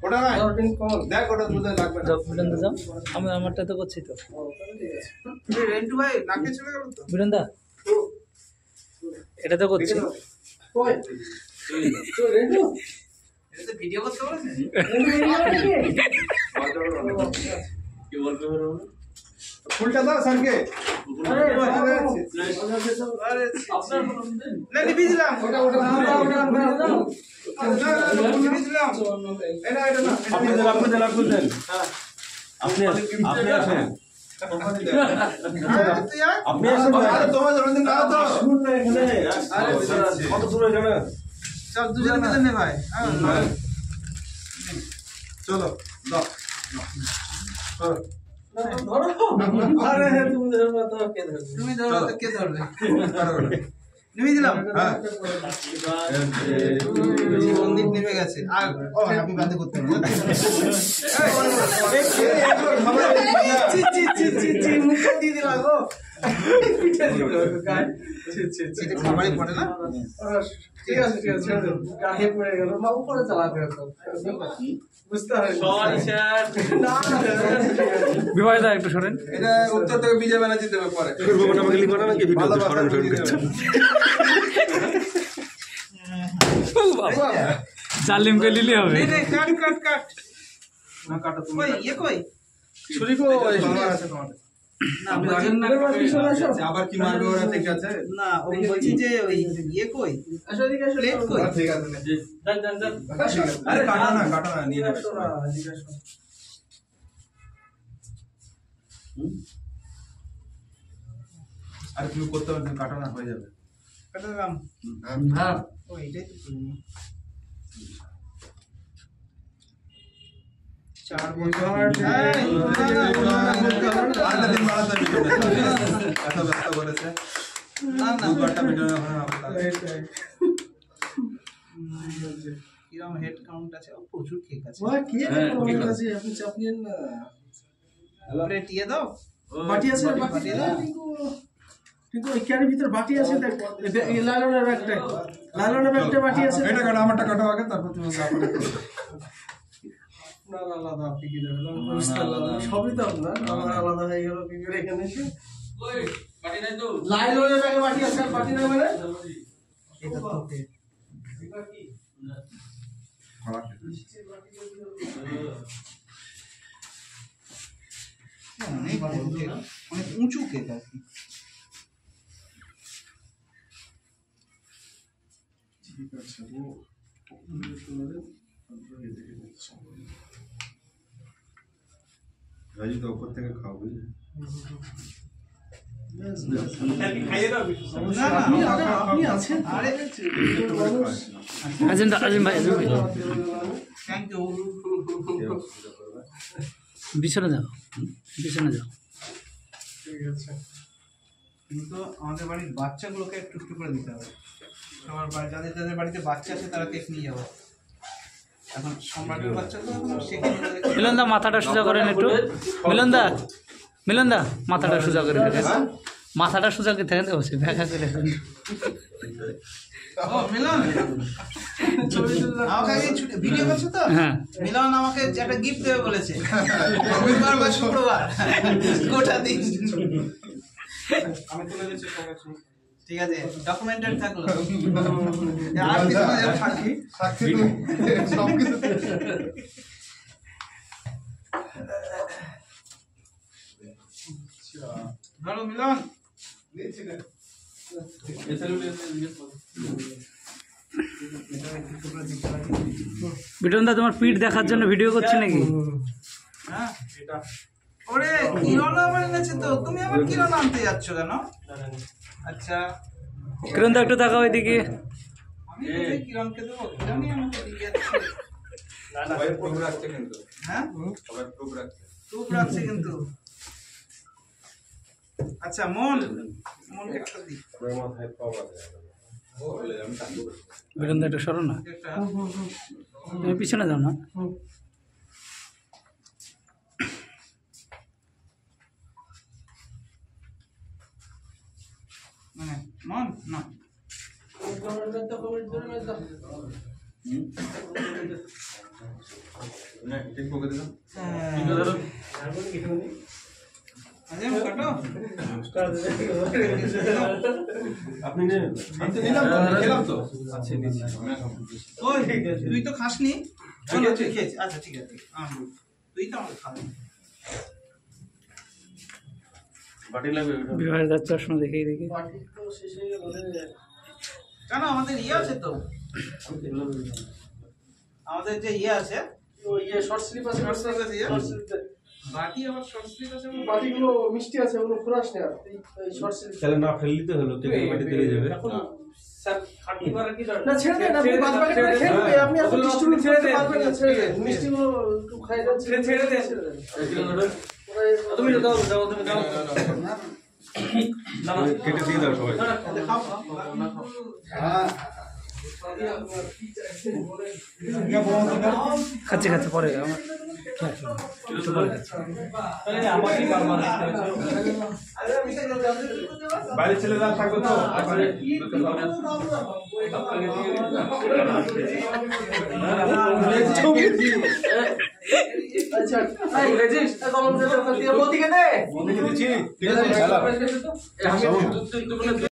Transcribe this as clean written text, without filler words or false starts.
ওটা নাই দেখ ওটা দুধে লাগবে না বিরন্দা যাও আমি আমারটা তো করছি তো রেন্টু ভাই নাকে চলে গেল তো বিরন্দা এটা তো করছি কই তো রেন্টু এটা তো ভিডিও করতে বলেছে কি বলবে বলো ফুলটা দাও স্যারকে আরে আপনার না নিবি দিলাম ওটা নিবি দিলাম এটা না আপনি দেন হ্যাঁ আপনি আসেন আপনি আসেন আরে তোমার জন্মদিন না তো শুন না এখানে আরে কত দূর এখানে সব দুজন মিলে নে ভাই চলো দাও ধরো আরে তুমি ধরো তো কে ধরবে তুমি ধরো তো কে ধরবে নিবি দিলাম হ্যাঁ জীবনদীপ নেমে গেছে আর ও হ্যাপি বার্থডে করতে চি মুখে দিয়ে দিলা গো পিঠে দিল গায় চি খাবারই পড়ে না ঠিক আছে গায়ে পড়ে গেল মা উপরে চালাতে হতো বুঝতে হবে সরি স্যার না বিবাহ দা একটু সরেন এটা উত্তর থেকে বিজয় ব্যানার্জি দেবে পরে রোবট আমাকে লিখো না নাকি ভিডিও সরেন করছে জালিম কে লিলি হবে কাট না কাটো তুমি কই কই ছুরি কো আছে তোমার না বলছেন না আবার কি মারবে ওরা ঠিক আছে না ওই বলছি যে ওই কই আসলে ঠিক আছে প্লেট কই ঠিক আছে যান আরে কাটো না নিয়ে নেবে আরে তুমি করতে হবে কাটো না হয়ে যাবে কাটো দিলাম হ্যাঁ ও এটাই তো चार बছর আরেকটা দিন বাড়াতে ভিডিও এত ব্যস্ত করেছে না না দুটো ভিডিও কিরকম হেড কাউন্ট আছে প্রচুর কেক আছে ওয়া কেক আছে আপনি চাপ নিন না প্লেট দিয়ে দাও বাটি আছে বাটি দাও কিন্তু ওই ক্যারের ভিতর বাটি আছে এই লালনের ব্যাগটা বাটি আছে এটা কাটা আমারটা কাটো আগে তারপর তুমি তারপরে না আলাদা আপনি কি দেবেন সবই তো আপনার আমার আলাদা হয়ে গেল কি করে এখানে এসে ওই বাটি নাই তো লাইলনের ব্যাগে বাটি আছে বাটি না মানে এটা তোকে এটা কি খারাপ অনেক উঁচু কেক আর কি ঠিক আছে ও রাজু তো উপর থেকে খাও বুঝলে বিছানা যাও ঠিক আছে কিন্তু আমাদের বাড়ির বাচ্চাগুলোকে একটু একটু করে দিতে হবে সবার বাড়ি যাদের বাড়িতে বাচ্চা আছে তারা কেক নিয়ে যাবো এখন সম্রাটের বাচ্চা তো মিলনদা মাথাটা সোজা করেন একটু মিলনদা মাথাটা সোজা করে থাকেন মাথাটা সোজা করে থাকেন বসে ব্যাখ্যা করে ও মিলন আমাকে আগে ভিডিও করছো তো হ্যাঁ মিলন আমাকে একটা গিফট দেবে বলেছে রবিবার বা শুক্রবার গোটা দিন আমি তুলে দিচ্ছি ঠিক আছে ডকুমেন্টেড থাকলো আর কিছু না সাক্ষী সব কিছু ধরো মিলন বিটনদা তোমার পিঠ দেখার জন্য ভিডিও করছে নাকি হ্যাঁ এটা ওরে কিরণ আবার এনেছে তো তুমি আবার কিরণ আনতে যাচ্ছ কেন আচ্ছা কিরণদা একটু তাকাও এদিকে আমি তো কিরণকে দেবো কিরণই আমাকে দিয়ে যাচ্ছে না না ভাই প্রুফ রাখছে কিন্তু হ্যাঁ সবাই প্রুফ রাখছে কিন্তু আচ্ছা মন একটা দি আমার মাথায় পাওয়া যায় ও বলে আমি টানবো বিটনদা একটু সরো না তুমি পিছনে যাও না মানে মন না তুই তো খাসনি, আচ্ছা ঠিক আছে, তুই তো আমাকে খাবি। বিবাহের চশমা দেখেই দেখি কেন আমাদের ইয়ে আছে তো, আমাদের যে ইয়ে আছে শর্ট স্লিপ আছে, বাটি আবার শর্ট স্লিপ আছে, বাটিগুলো মিষ্টি আছে, ওগুলো ফুরাস না। এই শর্ট স্লিপ তাহলে না ফেললিতে হলো, থেকে মাটি থেকে যাবে। না ছেড়ে দেন, আপনি বাদ বাকি করে খেয়ে নেবেন, আপনি এখন ডিস্ট্রিবিউট করতে পারবেন না, ছেড়ে দেন। মিষ্টিগুলো একটু খাই দেন, ছেড়ে দেন। তুমি দাও তুমি দাও, কেটে দিয়ে দাও সবাই। খাচ্ছে খাচ্ছে পরে আমার বাইরে ছেলেরা থাকবে তো, আচ্ছা এই রেজিস কলম দিয়ে মোদিকে দে, ঠিক আছে।